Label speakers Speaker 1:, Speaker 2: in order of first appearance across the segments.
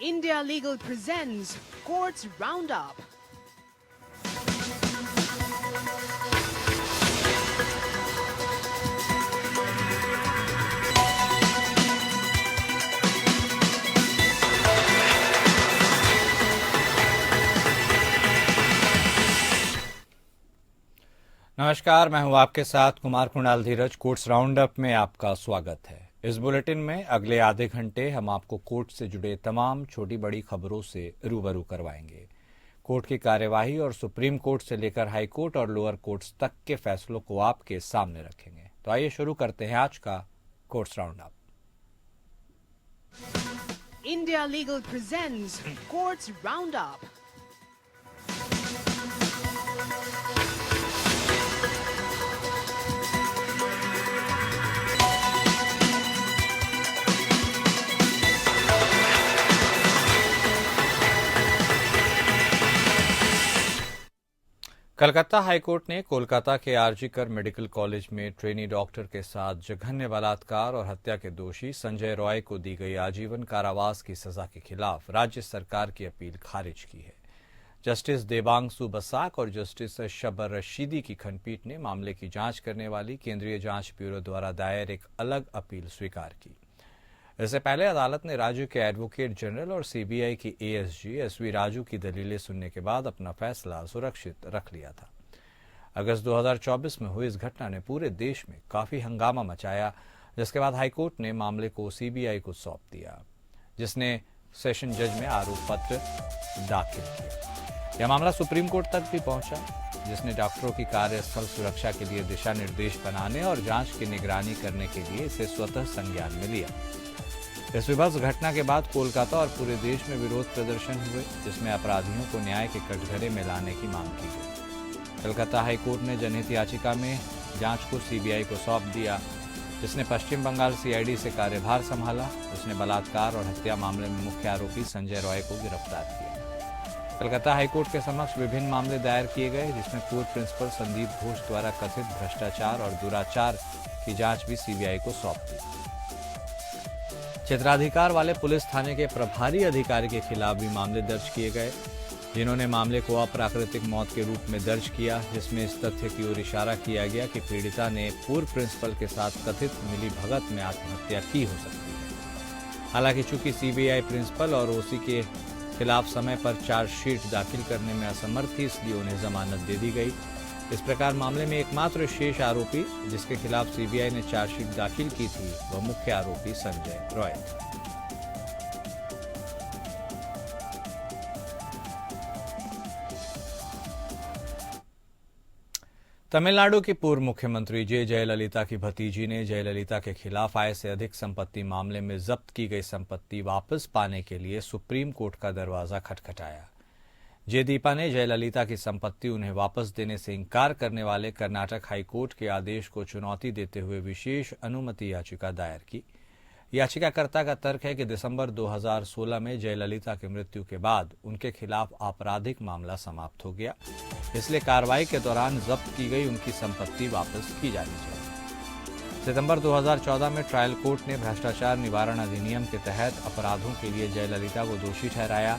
Speaker 1: India Legal presents Courts Roundup.
Speaker 2: नमस्कार, मैं हूं आपके साथ कुमार कुणाल धीरज। कोर्ट्स राउंडअप में आपका स्वागत है। इस बुलेटिन में अगले आधे घंटे हम आपको कोर्ट से जुड़े तमाम छोटी बड़ी खबरों से रूबरू करवाएंगे। कोर्ट की कार्यवाही और सुप्रीम कोर्ट से लेकर हाई कोर्ट और लोअर कोर्ट्स तक के फैसलों को आपके सामने रखेंगे। तो आइए शुरू करते हैं आज का courts roundup.
Speaker 1: India Legal presents Courts Roundup.
Speaker 2: Calcutta high court ने कोलकाता के आरजीकर मेडिकल कॉलेज में ट्रेनी डॉक्टर के साथ जघन्य बलात्कार और हत्या के दोषी संजय रॉय को दी गई आजीवन कारावास की सजा के खिलाफ राज्य सरकार की अपील खारिज की है। जस्टिस देबांशु बसाक और जस्टिस शबर रशीदी की खंडपीठ ने मामले की जांच करने वाली केंद्रीय जांच ब्यूरो द्वारा दायर एक अलग अपील स्वीकार की। इससे पहले अदालत ने राज्य के एडवोकेट जनरल और सीबीआई की एएसजी एसवी राजू की दलीलें सुनने के बाद अपना फैसला सुरक्षित रख लिया था। अगस्त 2024 में हुई इस घटना ने पूरे देश में काफी हंगामा मचाया, जिसके बाद हाईकोर्ट ने मामले को सीबीआई को सौंप दिया, जिसने सेशन जज में आरोप पत्र दाखिल किया। यह मामला सुप्रीम कोर्ट तक भी पहुंचा, जिसने डॉक्टरों की कार्यस्थल सुरक्षा के लिए दिशा निर्देश बनाने और जांच की निगरानी करने के लिए इसे स्वतः संज्ञान में लिया। इस विभत्स घटना के बाद कोलकाता और पूरे देश में विरोध प्रदर्शन हुए, जिसमें अपराधियों को न्याय के कटघरे में लाने की मांग की गई। कलकत्ता हाईकोर्ट ने जनहित याचिका में जांच को सीबीआई को सौंप दिया, जिसने पश्चिम बंगाल सीआईडी से कार्यभार संभाला। उसने बलात्कार और हत्या मामले में मुख्य आरोपी संजय रॉय को गिरफ्तार किया। कलकत्ता हाईकोर्ट के समक्ष विभिन्न मामले दायर किए गए, जिसमें पूर्व प्रिंसिपल संदीप घोष द्वारा कथित भ्रष्टाचार और दुराचार की जांच भी सीबीआई को सौंप दी। क्षेत्राधिकार वाले पुलिस थाने के प्रभारी अधिकारी के खिलाफ भी मामले दर्ज किए गए, जिन्होंने मामले को अप्राकृतिक मौत के रूप में दर्ज किया, जिसमें इस तथ्य की ओर इशारा किया गया कि पीड़िता ने पूर्व प्रिंसिपल के साथ कथित मिलीभगत में आत्महत्या की हो सकती है। हालांकि चूंकि सीबीआई प्रिंसिपल और ओसी के खिलाफ समय पर चार्जशीट दाखिल करने में असमर्थ थी, इसलिए उन्हें जमानत दे दी गई। इस प्रकार मामले में एकमात्र शेष आरोपी जिसके खिलाफ सीबीआई ने चार्जशीट दाखिल की थी, वह मुख्य आरोपी संजय रॉय। तमिलनाडु की पूर्व मुख्यमंत्री जयललिता की भतीजी ने जयललिता के खिलाफ आय से अधिक संपत्ति मामले में जब्त की गई संपत्ति वापस पाने के लिए सुप्रीम कोर्ट का दरवाजा खटखटाया। जयदीपा ने जयललिता की संपत्ति उन्हें वापस देने से इनकार करने वाले कर्नाटक हाईकोर्ट के आदेश को चुनौती देते हुए विशेष अनुमति याचिका दायर की। याचिकाकर्ता का तर्क है कि दिसंबर 2016 में जयललिता की मृत्यु के बाद उनके खिलाफ आपराधिक मामला समाप्त हो गया, इसलिए कार्रवाई के दौरान जब्त की गई उनकी संपत्ति वापस की जानी चाहिए। सितंबर 2014 में ट्रायल कोर्ट ने भ्रष्टाचार निवारण अधिनियम के तहत अपराधों के लिए जयललिता को दोषी ठहराया।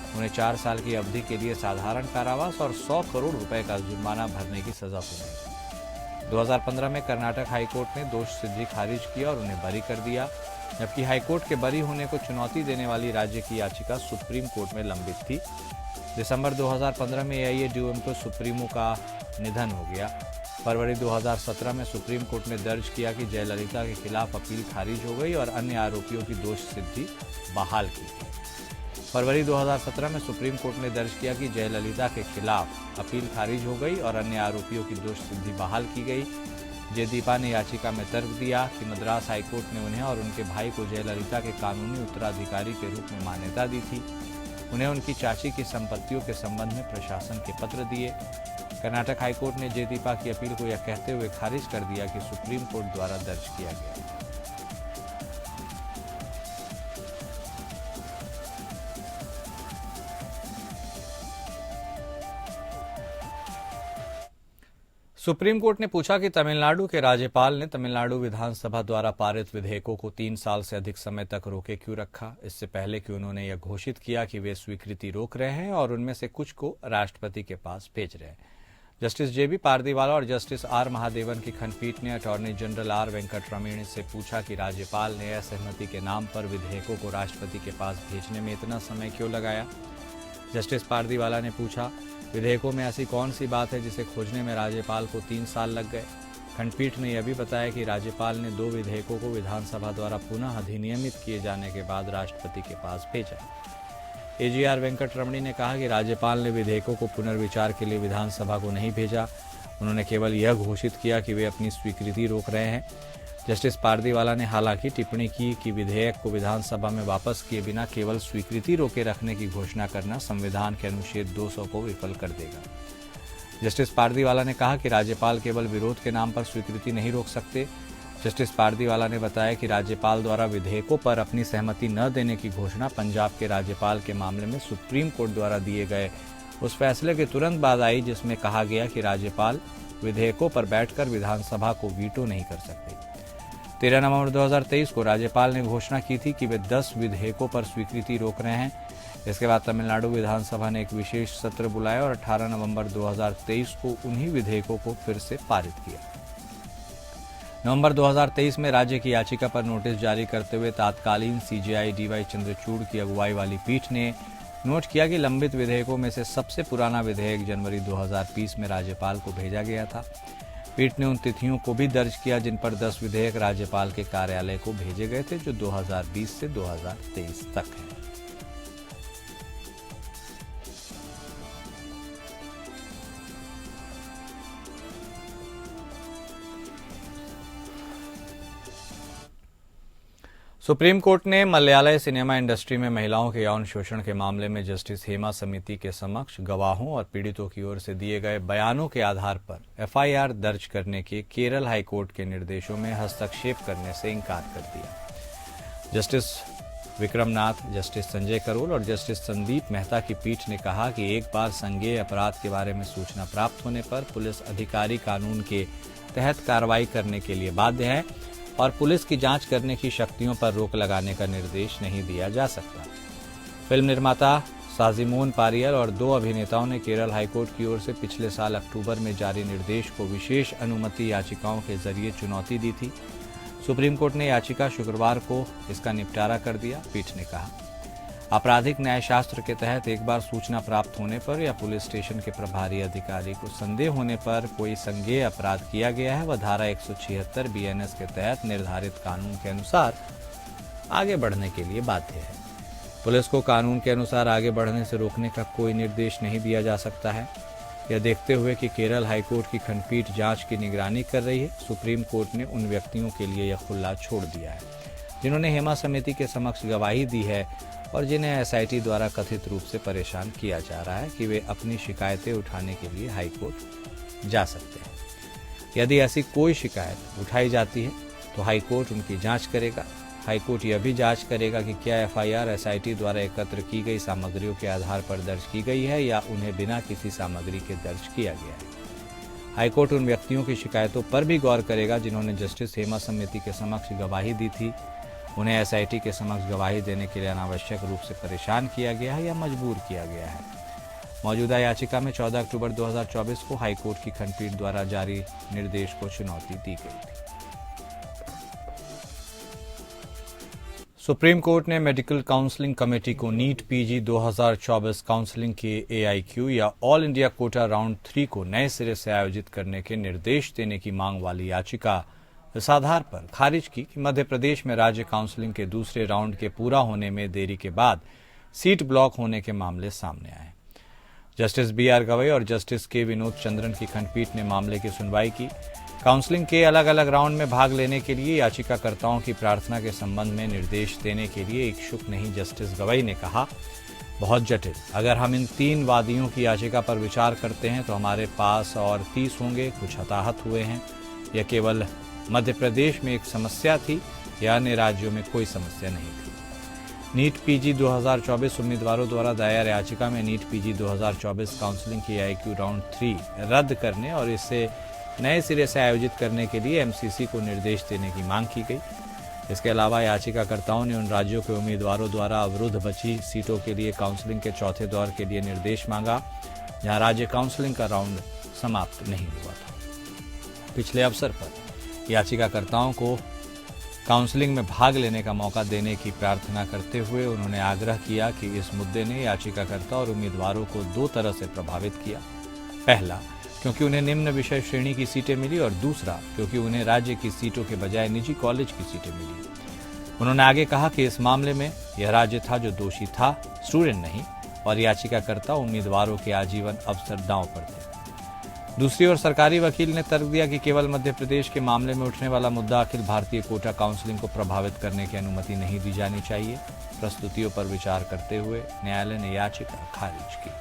Speaker 2: उन्हें 4 साल की अवधि के लिए साधारण कारावास और 100 करोड़ रुपए का जुर्माना भरने की सजा सुनाई। 2015 में कर्नाटक हाईकोर्ट ने दोष सिद्धि खारिज किया और उन्हें बरी कर दिया, जबकि हाईकोर्ट के बरी होने को चुनौती देने वाली राज्य की याचिका सुप्रीम कोर्ट में लंबित थी। दिसंबर 2015 में एआईएडीएमके सुप्रीमो का निधन हो गया। फरवरी 2017 में सुप्रीम कोर्ट ने दर्ज किया कि जयललिता के खिलाफ अपील खारिज हो गई और अन्य आरोपियों की दोष सिद्धि बहाल की गई। फरवरी 2017 में सुप्रीम कोर्ट ने दर्ज किया कि जयललिता के खिलाफ अपील खारिज हो गई और अन्य आरोपियों की दोष सिद्धि बहाल की गई। जयदीपा ने याचिका में तर्क दिया कि मद्रास हाईकोर्ट ने उन्हें और उनके भाई को जयललिता के कानूनी उत्तराधिकारी के रूप में मान्यता दी थी। उन्हें उनकी चाची की संपत्तियों के संबंध में प्रशासन के पत्र दिए। कर्नाटक हाईकोर्ट ने जयदीपा की अपील को यह कहते हुए खारिज कर दिया कि सुप्रीम कोर्ट द्वारा दर्ज किया गया। सुप्रीम कोर्ट ने पूछा कि तमिलनाडु के राज्यपाल ने तमिलनाडु विधानसभा द्वारा पारित विधेयकों को 3 साल से अधिक समय तक रोके क्यों रखा, इससे पहले कि उन्होंने यह घोषित किया कि वे स्वीकृति रोक रहे हैं और उनमें से कुछ को राष्ट्रपति के पास भेज रहे हैं। जस्टिस जेबी पारदीवाला और जस्टिस आर महादेवन की खंडपीठ ने अटॉर्नी जनरल आर वेंकटरमण से पूछा कि राज्यपाल ने असहमति के नाम पर विधेयकों को राष्ट्रपति के पास भेजने में इतना समय क्यों लगाया। जस्टिस पारदीवाला ने पूछा, विधेयकों में ऐसी कौन सी बात है जिसे खोजने में राज्यपाल को 3 साल लग गए। खंडपीठ ने यह भी बताया कि राज्यपाल ने 2 विधेयकों को विधानसभा द्वारा पुनः अधिनियमित किए जाने के बाद राष्ट्रपति के पास भेजा। एजीआर वेंकटरमणी ने कहा कि राज्यपाल ने विधेयकों को पुनर्विचार के लिए विधानसभा को नहीं भेजा, उन्होंने केवल यह घोषित किया कि वे अपनी स्वीकृति रोक रहे हैं। जस्टिस पारदीवाला ने हालांकि टिप्पणी की कि विधेयक को विधानसभा में वापस किए बिना केवल स्वीकृति रोके रखने की घोषणा करना संविधान के अनुच्छेद 200 को विफल कर देगा। जस्टिस पारदीवाला ने कहा कि राज्यपाल केवल विरोध के नाम पर स्वीकृति नहीं रोक सकते। जस्टिस पारदीवाला ने बताया कि राज्यपाल द्वारा विधेयकों पर अपनी सहमति न देने की घोषणा पंजाब के राज्यपाल के मामले में सुप्रीम कोर्ट द्वारा दिए गए उस फैसले के तुरंत बाद आई, जिसमें कहा गया कि राज्यपाल विधेयकों पर बैठकर विधानसभा को वीटो नहीं कर सकते। 13 नवंबर 2023 को राज्यपाल ने घोषणा की थी कि वे 10 विधेयकों पर स्वीकृति रोक रहे हैं। इसके बाद तमिलनाडु विधानसभा ने एक विशेष सत्र बुलाया और 18 नवंबर 2023 को उन्हीं विधेयकों को फिर से पारित किया। नवंबर 2023 में राज्य की याचिका पर नोटिस जारी करते हुए तत्कालीन सीजेआई डीवाई चंद्रचूड़ की अगुवाई वाली पीठ ने नोट किया कि लंबित विधेयकों में से सबसे पुराना विधेयक जनवरी 2020 में राज्यपाल को भेजा गया था। पीठ ने उन तिथियों को भी दर्ज किया जिन पर 10 विधेयक राज्यपाल के कार्यालय को भेजे गए थे, जो 2020 से 2023 तक है। सुप्रीम कोर्ट ने मलयालय सिनेमा इंडस्ट्री में महिलाओं के यौन शोषण के मामले में जस्टिस हेमा समिति के समक्ष गवाहों और पीड़ितों की ओर से दिए गए बयानों के आधार पर एफआईआर दर्ज करने के केरल हाईकोर्ट के निर्देशों में हस्तक्षेप करने से इनकार कर दिया। जस्टिस विक्रमनाथ, जस्टिस संजय करोल और जस्टिस संदीप मेहता की पीठ ने कहा कि एक बार संज्ञेय अपराध के बारे में सूचना प्राप्त होने पर पुलिस अधिकारी कानून के तहत कार्रवाई करने के लिए बाध्य है और पुलिस की जांच करने की शक्तियों पर रोक लगाने का निर्देश नहीं दिया जा सकता। फिल्म निर्माता साजिमोन पारियल और 2 अभिनेताओं ने केरल हाईकोर्ट की ओर से पिछले साल अक्टूबर में जारी निर्देश को विशेष अनुमति याचिकाओं के जरिए चुनौती दी थी। सुप्रीम कोर्ट ने याचिका शुक्रवार को इसका निपटारा कर दिया। पीठ ने कहा, आपराधिक न्यायशास्त्र के तहत एक बार सूचना प्राप्त होने पर या पुलिस स्टेशन के प्रभारी अधिकारी को संदेह होने पर कोई संज्ञेय अपराध किया गया है, वह धारा 176 बीएनएस के तहत निर्धारित कानून के अनुसार आगे बढ़ने के लिए बाध्य है। पुलिस को कानून के अनुसार आगे बढ़ने से रोकने का कोई निर्देश नहीं दिया जा सकता है। यह देखते हुए कि केरल हाईकोर्ट की खंडपीठ जांच की निगरानी कर रही है, सुप्रीम कोर्ट ने उन व्यक्तियों के लिए यह खुला छोड़ दिया है जिन्होंने हेमा समिति के समक्ष गवाही दी है और जिन्हें एसआईटी द्वारा कथित रूप से परेशान किया जा रहा है कि वे अपनी शिकायतें उठाने के लिए हाईकोर्ट जा सकते हैं। यदि ऐसी कोई शिकायत उठाई जाती है तो हाईकोर्ट उनकी जांच करेगा। हाईकोर्ट यह भी जांच करेगा कि क्या एफआईआर एसआईटी द्वारा एकत्र की गई सामग्रियों के आधार पर दर्ज की गई है या उन्हें बिना किसी सामग्री के दर्ज किया गया है। हाईकोर्ट उन व्यक्तियों की शिकायतों पर भी गौर करेगा जिन्होंने जस्टिस हेमा समिति के समक्ष गवाही दी थी। उन्हें एसआईटी के समक्ष गवाही देने के लिए अनावश्यक रूप से परेशान किया गया है या मजबूर किया गया है। मौजूदा याचिका में 14 अक्टूबर 2024 को हाईकोर्ट की खंडपीठ द्वारा जारी निर्देश को चुनौती दी गई थी। सुप्रीम कोर्ट ने मेडिकल काउंसलिंग कमेटी को नीट पीजी 2024 काउंसलिंग के एआईक्यू या ऑल इंडिया कोटा राउंड 3 को नए सिरे से आयोजित करने के निर्देश देने की मांग वाली याचिका इस आधार पर खारिज की कि मध्य प्रदेश में राज्य काउंसलिंग के दूसरे राउंड के पूरा होने में देरी के बाद सीट ब्लॉक होने के मामले सामने आए। जस्टिस बीआर गवई और जस्टिस के विनोद चंद्रन की खंडपीठ ने मामले की सुनवाई की। काउंसलिंग के अलग अलग राउंड में भाग लेने के लिए याचिकाकर्ताओं की प्रार्थना के संबंध में निर्देश देने के लिए इच्छुक नहीं जस्टिस गवई ने कहा, बहुत जटिल। अगर हम इन 3 वादियों की याचिका पर विचार करते हैं तो हमारे पास और 30 होंगे। कुछ हताहत हुए हैं। यह केवल मध्य प्रदेश में एक समस्या थी या अन्य राज्यों में कोई समस्या नहीं थी। नीट पीजी 2024 उम्मीदवारों द्वारा दायर याचिका में नीट पीजी 2024 काउंसलिंग की एआईक्यू राउंड 3 रद्द करने और इसे नए सिरे से आयोजित करने के लिए एमसीसी को निर्देश देने की मांग की गई। इसके अलावा याचिकाकर्ताओं ने उन राज्यों के उम्मीदवारों द्वारा अवरुद्ध बची सीटों के लिए काउंसलिंग के चौथे दौर के लिए निर्देश मांगा, जहां राज्य काउंसलिंग का राउंड समाप्त नहीं हुआ था। पिछले अवसर पर याचिकाकर्ताओं को काउंसलिंग में भाग लेने का मौका देने की प्रार्थना करते हुए उन्होंने आग्रह किया कि इस मुद्दे ने याचिकाकर्ता और उम्मीदवारों को दो तरह से प्रभावित किया। पहला, क्योंकि उन्हें निम्न विषय श्रेणी की सीटें मिली, और दूसरा, क्योंकि उन्हें राज्य की सीटों के बजाय निजी कॉलेज की सीटें मिली। उन्होंने आगे कहा कि इस मामले में यह राज्य था जो दोषी था, स्टूडेंट नहीं, और याचिकाकर्ता उम्मीदवारों के आजीवन अवसर दांव पर थे। दूसरी ओर सरकारी वकील ने तर्क दिया कि केवल मध्य प्रदेश के मामले में उठने वाला मुद्दा अखिल भारतीय कोटा काउंसलिंग को प्रभावित करने की अनुमति नहीं दी जानी चाहिए। प्रस्तुतियों पर विचार करते हुए न्यायालय ने याचिका खारिज की।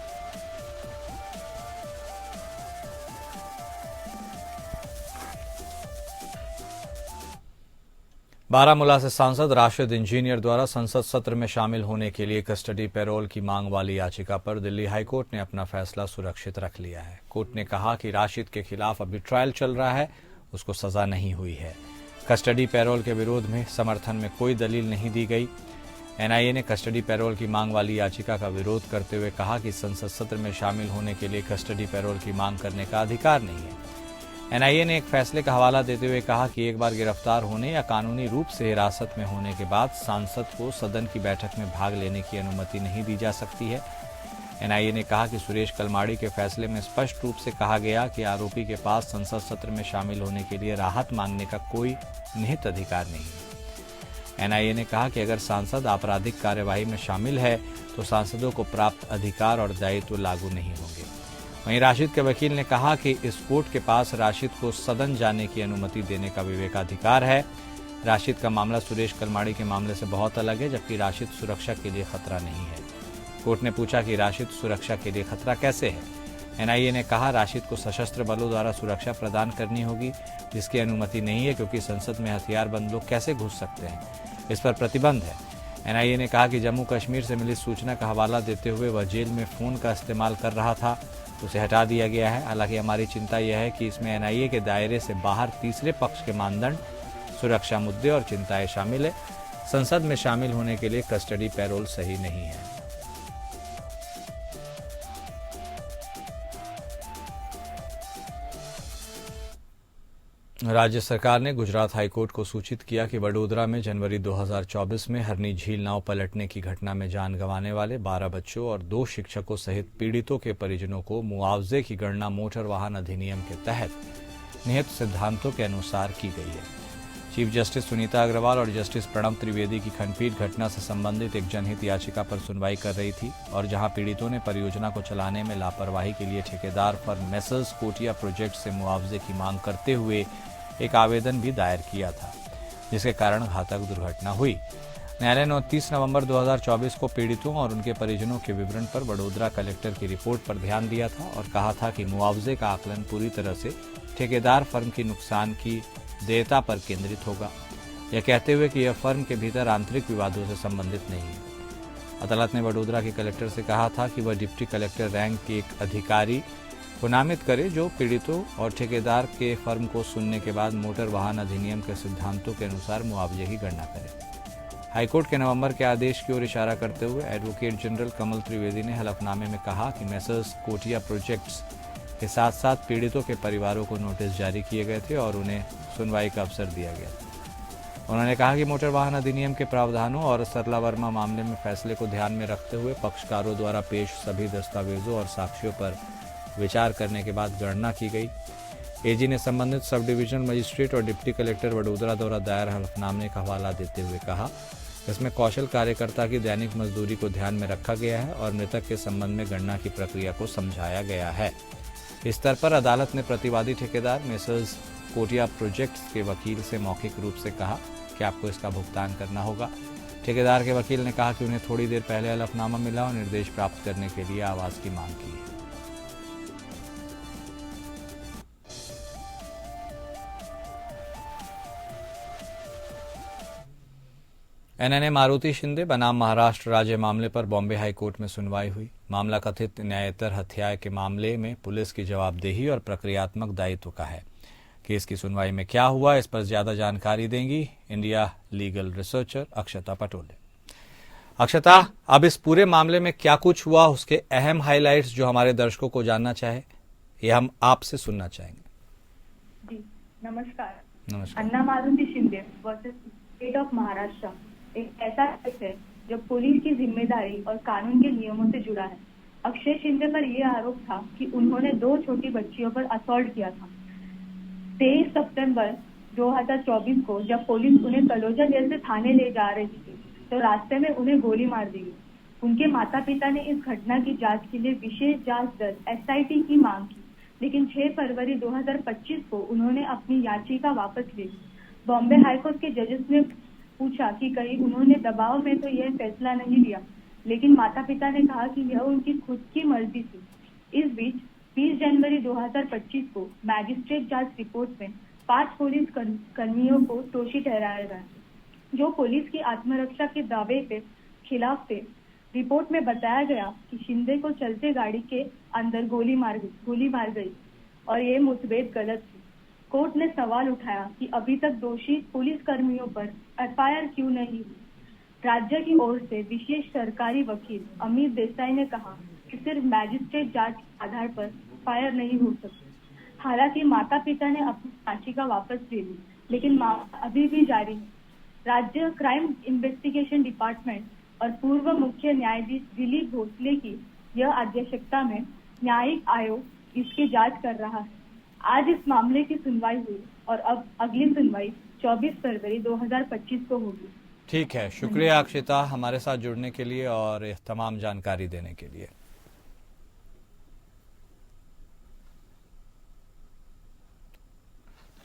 Speaker 2: बारामूला से सांसद राशिद इंजीनियर द्वारा संसद सत्र में शामिल होने के लिए कस्टडी पैरोल की मांग वाली याचिका पर दिल्ली हाईकोर्ट ने अपना फैसला सुरक्षित रख लिया है। कोर्ट ने कहा कि राशिद के खिलाफ अभी ट्रायल चल रहा है, उसको सजा नहीं हुई है। कस्टडी पैरोल के विरोध में समर्थन में कोई दलील नहीं दी गई। एनआईए ने कस्टडी पैरोल की मांग वाली याचिका का विरोध करते हुए कहा कि संसद सत्र में शामिल होने के लिए कस्टडी पैरोल की मांग करने का अधिकार नहीं है। एनआईए ने एक फैसले का हवाला देते हुए कहा कि एक बार गिरफ्तार होने या कानूनी रूप से हिरासत में होने के बाद सांसद को सदन की बैठक में भाग लेने की अनुमति नहीं दी जा सकती है। एनआईए ने कहा कि सुरेश कलमाड़ी के फैसले में स्पष्ट रूप से कहा गया कि आरोपी के पास संसद सत्र में शामिल होने के लिए राहत मांगने का कोई निहित अधिकार नहीं है। एनआईए ने कहा कि अगर सांसद आपराधिक कार्यवाही में शामिल है तो सांसदों को प्राप्त अधिकार और दायित्व लागू नहीं होंगे। वहीं राशिद के वकील ने कहा कि इस कोर्ट के पास राशिद को सदन जाने की अनुमति देने का विवेकाधिकार है। राशिद का मामला सुरेश कलमाड़ी के मामले से बहुत अलग है, जबकि राशिद सुरक्षा के लिए खतरा नहीं है। कोर्ट ने पूछा कि राशिद सुरक्षा के लिए खतरा कैसे है। एनआईए ने कहा राशिद को सशस्त्र बलों द्वारा सुरक्षा प्रदान करनी होगी, जिसकी अनुमति नहीं है, क्योंकि संसद में हथियारबंद लोग कैसे घुस सकते हैं, इस पर प्रतिबंध है। एनआईए ने कहा कि जम्मू कश्मीर से मिली सूचना का हवाला देते हुए वह जेल में फोन का इस्तेमाल कर रहा था, उसे हटा दिया गया है। हालांकि हमारी चिंता यह है कि इसमें एनआईए के दायरे से बाहर तीसरे पक्ष के मानदंड, सुरक्षा मुद्दे और चिंताएं शामिल है। संसद में शामिल होने के लिए कस्टडी पैरोल सही नहीं है। राज्य सरकार ने गुजरात हाईकोर्ट को सूचित किया कि वडोदरा में जनवरी 2024 में हरनी झील नाव पलटने की घटना में जान गंवाने वाले 12 बच्चों और 2 शिक्षकों सहित पीड़ितों के परिजनों को मुआवजे की गणना मोटर वाहन अधिनियम के तहत निहित सिद्धांतों के अनुसार की गई है। चीफ जस्टिस सुनीता अग्रवाल और जस्टिस प्रणव त्रिवेदी की खंडपीठ घटना से संबंधित एक जनहित याचिका पर सुनवाई कर रही थी, और जहां पीड़ितों ने परियोजना को चलाने में लापरवाही के लिए ठेकेदार फर्म मेसर्स कोटिया प्रोजेक्ट से मुआवजे की मांग करते हुए एक आवेदन भी दायर किया था, जिसके कारण घातक दुर्घटना हुई। न्यायालय ने 29 नवंबर 2024 को पीड़ितों और उनके परिजनों के विवरण पर वडोदरा कलेक्टर की रिपोर्ट पर ध्यान दिया था और कहा था कि मुआवजे का आकलन पूरी तरह से ठेकेदार फर्म की नुकसान की देयता पर केंद्रित होगा, यह कहते हुए कि यह फर्म के भीतर आंतरिक विवादों से संबंधित नहीं है। अदालत ने वडोदरा के कलेक्टर से कहा था कि वह डिप्टी कलेक्टर रैंक के एक अधिकारी को नामित करे जो पीड़ितों और ठेकेदार के फर्म को सुनने के बाद मोटर वाहन अधिनियम के सिद्धांतों के अनुसार मुआवजे की गणना करे। हाईकोर्ट के नवंबर के आदेश की ओर इशारा करते हुए एडवोकेट जनरल कमल त्रिवेदी ने हलफनामे में कहा कि मेसर्स कोटिया प्रोजेक्ट्स के साथ साथ पीड़ितों के परिवारों को नोटिस जारी किए गए थे और उन्हें सुनवाई का अवसर दिया गया था। उन्होंने कहा कि मोटर वाहन अधिनियम के प्रावधानों और सरला वर्मा मामले में फैसले को ध्यान में रखते हुए पक्षकारों द्वारा पेश सभी दस्तावेजों और साक्ष्यों पर विचार करने के बाद गणना की गई। एजी ने संबंधित सब डिवीजनल मजिस्ट्रेट और डिप्टी कलेक्टर वडोदरा द्वारा दायर हलफनामे का हवाला देते हुए कहा, इसमें कौशल कार्यकर्ता की दैनिक मजदूरी को ध्यान में रखा गया है और मृतक के संबंध में गणना की प्रक्रिया को समझाया गया है। इस स्तर पर अदालत ने प्रतिवादी ठेकेदार मेसर्स कोटिया प्रोजेक्ट्स के वकील से मौखिक रूप से कहा कि आपको इसका भुगतान करना होगा। ठेकेदार के वकील ने कहा कि उन्हें थोड़ी देर पहले हलफनामा मिला और निर्देश प्राप्त करने के लिए आवाज की मांग की है। एनएनए मारुति शिंदे बनाम महाराष्ट्र राज्य मामले पर बॉम्बे हाईकोर्ट में सुनवाई हुई। मामला कथित न्यायेतर हत्या के मामले में पुलिस की जवाबदेही और प्रक्रियात्मक दायित्व का है। केस की सुनवाई में क्या हुआ, इस पर ज्यादा जानकारी देंगी इंडिया लीगल रिसर्चर अक्षता पटोले। अक्षता, अब इस पूरे मामले में क्या कुछ हुआ, उसके अहम हाइलाइट्स जो हमारे दर्शकों को जानना चाहे, ये हम आपसे सुनना चाहेंगे।
Speaker 3: जी नमस्कार।
Speaker 2: नमस्कार।
Speaker 3: Anna Maruti Shinde versus state of Maharashtra एक ऐसा केस है जो पुलिस की जिम्मेदारी और कानून के नियमों से जुड़ा है। अक्षय शिंदे पर यह आरोप था कि उन्होंने 2 छोटी बच्चियों पर असॉल्ट किया था। 23 सितंबर 2024 को जब पुलिस उन्हें तलोजा जेल से थाने ले जा रही थी तो रास्ते में उन्हें गोली मार दी गई। उनके माता पिता ने इस घटना की जांच के लिए विशेष जांच दल SIT की मांग की, लेकिन 6 फरवरी 2025 को उन्होंने अपनी याचिका वापस ले ली। बॉम्बे हाईकोर्ट के जजेस ने पूछा कि कहीं उन्होंने दबाव में तो यह फैसला नहीं लिया, लेकिन माता पिता ने कहा कि यह उनकी खुद की मर्जी थी। इस बीच 20 जनवरी 2025 को मैजिस्ट्रेट जांच रिपोर्ट में 5 पुलिस कर्मियों को दोषी ठहराया गया, जो पुलिस की आत्मरक्षा के दावे के खिलाफ थे। रिपोर्ट में बताया गया कि शिंदे को चलते गाड़ी के अंदर गोली मार गई और ये मुठभेड़ गलत थी। कोर्ट ने सवाल उठाया कि अभी तक दोषी पुलिस कर्मियों पर FIR क्यों नहीं हुई। राज्य की ओर से विशेष सरकारी वकील अमित देसाई ने कहा कि सिर्फ मैजिस्ट्रेट जांच के आधार पर FIR नहीं हो सकती। हालांकि माता पिता ने अपनी याचिका वापस ले ली, लेकिन मामला अभी भी जारी है। राज्य क्राइम इन्वेस्टिगेशन डिपार्टमेंट और पूर्व मुख्य न्यायाधीश दिलीप भोसले की यह अध्यक्षता में न्यायिक आयोग इसकी जांच कर रहा है। आज इस मामले की सुनवाई हुई और अब अगली सुनवाई 24 फरवरी 2025 को होगी।
Speaker 2: ठीक है, शुक्रिया अक्षता हमारे साथ जुड़ने के लिए और तमाम जानकारी देने के लिए।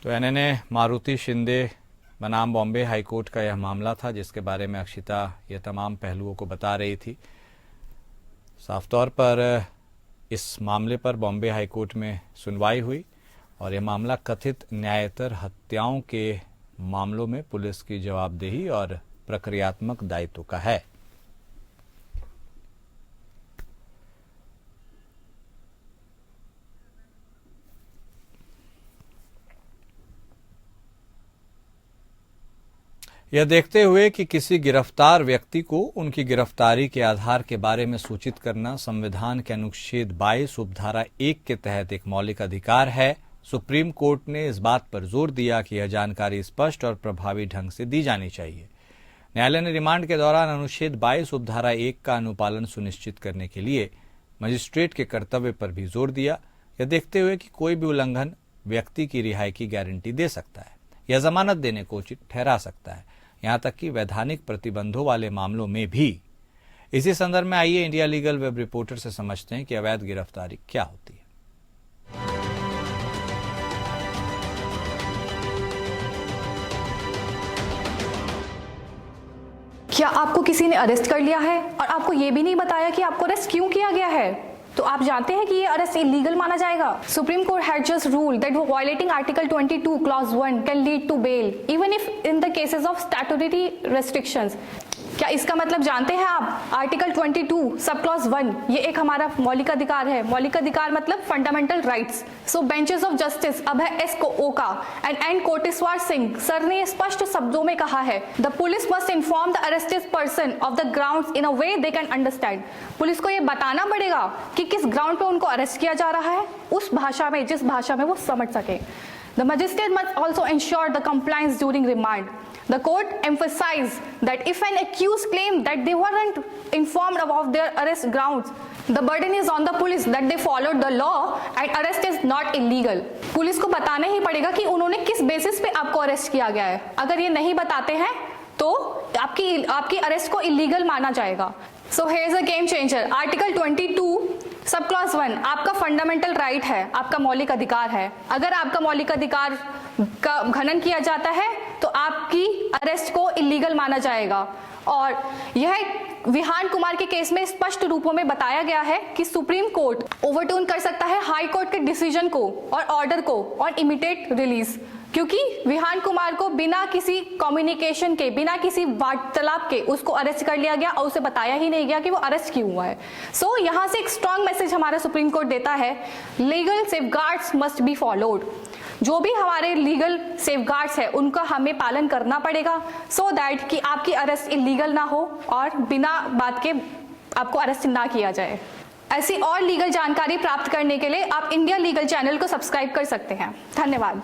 Speaker 2: तो NNA मारुति शिंदे बनाम बॉम्बे हाईकोर्ट का यह मामला था, जिसके बारे में अक्षिता ये तमाम पहलुओं को बता रही थी। साफ तौर पर इस मामले पर बॉम्बे हाईकोर्ट में सुनवाई हुई और यह मामला कथित न्यायेतर हत्याओं के मामलों में पुलिस की जवाबदेही और प्रक्रियात्मक दायित्व का है। यह देखते हुए कि किसी गिरफ्तार व्यक्ति को उनकी गिरफ्तारी के आधार के बारे में सूचित करना संविधान के अनुच्छेद 22 उपधारा 1 के तहत एक मौलिक अधिकार है, सुप्रीम कोर्ट ने इस बात पर जोर दिया कि यह जानकारी स्पष्ट और प्रभावी ढंग से दी जानी चाहिए। न्यायालय ने रिमांड के दौरान अनुच्छेद 22 उपधारा 1 का अनुपालन सुनिश्चित करने के लिए मजिस्ट्रेट के कर्तव्य पर भी जोर दिया, यह देखते हुए कि कोई भी उल्लंघन व्यक्ति की रिहाई की गारंटी दे सकता है या जमानत देने को उचित ठहरा सकता है, यहां तक कि वैधानिक प्रतिबंधों वाले मामलों में भी। इसी संदर्भ में आइए इंडिया लीगल वेब रिपोर्टर से समझते हैं कि अवैध गिरफ्तारी क्या होती है।
Speaker 4: क्या आपको किसी ने अरेस्ट कर लिया है और आपको ये भी नहीं बताया कि आपको अरेस्ट क्यों किया गया है, तो आप जानते हैं कि ये अरेस्ट इलीगल माना जाएगा। Supreme court had just ruled that violating article 22 clause 1 can lead to bail even if in the cases of statutory restrictions. क्या इसका मतलब जानते हैं आप? आर्टिकल 22 सब क्लॉज 1 ये एक हमारा मौलिक अधिकार है। मौलिक अधिकार मतलब fundamental rights. So benches of justice Abhay S Oka and N Koteshwar Singh sir ने स्पष्ट शब्दों में कहा है, the police must inform the arrested person of the grounds in a way they can understand. Police को ये बताना पड़ेगा कि किस ग्राउंड पे उनको अरेस्ट किया जा रहा है, उस भाषा में जिस भाषा में वो समझ सके। The magistrate must also ensure the compliance during remand. The court emphasized that if an accused claimed that they weren't informed about their arrest grounds, the burden is on the police that they followed the law and arrest is not illegal. Police को बताना ही पड़ेगा कि उन्होंने किस basis पे आपको arrest किया गया है। अगर ये नहीं बताते हैं तो आपकी अरेस्ट को इलीगल माना जाएगा। So here's a game changer. Article 22 sub clause 1 आपका फंडामेंटल राइट है, आपका मौलिक अधिकार है। अगर आपका मौलिक अधिकार का घनन किया जाता है तो आपकी अरेस्ट को इलीगल माना जाएगा। और यह विहान कुमार के केस में स्पष्ट रूपों में बताया गया है कि सुप्रीम कोर्ट ओवरटर्न कर सकता है हाई कोर्ट के डिसीजन को और ऑर्डर को और इमीडिएट रिलीज, क्योंकि विहान कुमार को बिना किसी कम्युनिकेशन के, बिना किसी वार्तालाप के उसको अरेस्ट कर लिया गया और उसे बताया ही नहीं गया कि वो अरेस्ट क्यों हुआ है। सो यहाँ से एक स्ट्रॉन्ग मैसेज हमारा सुप्रीम कोर्ट देता है, legal safeguards must be followed. जो भी हमारे लीगल सेफगार्ड्स है उनका हमें पालन करना पड़ेगा, सो दैट कि आपकी अरेस्ट इलीगल ना हो और बिना बात के आपको अरेस्ट ना किया जाए। ऐसी और लीगल जानकारी प्राप्त करने के लिए आप इंडिया लीगल चैनल को सब्सक्राइब कर सकते हैं। धन्यवाद।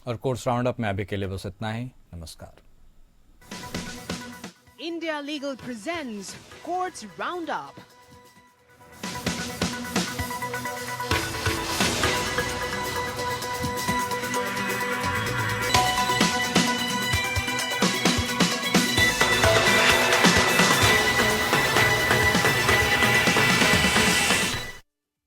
Speaker 2: और कोर्ट्स राउंड अप में अभी के लिए बस इतना ही। नमस्कार।
Speaker 1: India Legal presents Courts Roundup.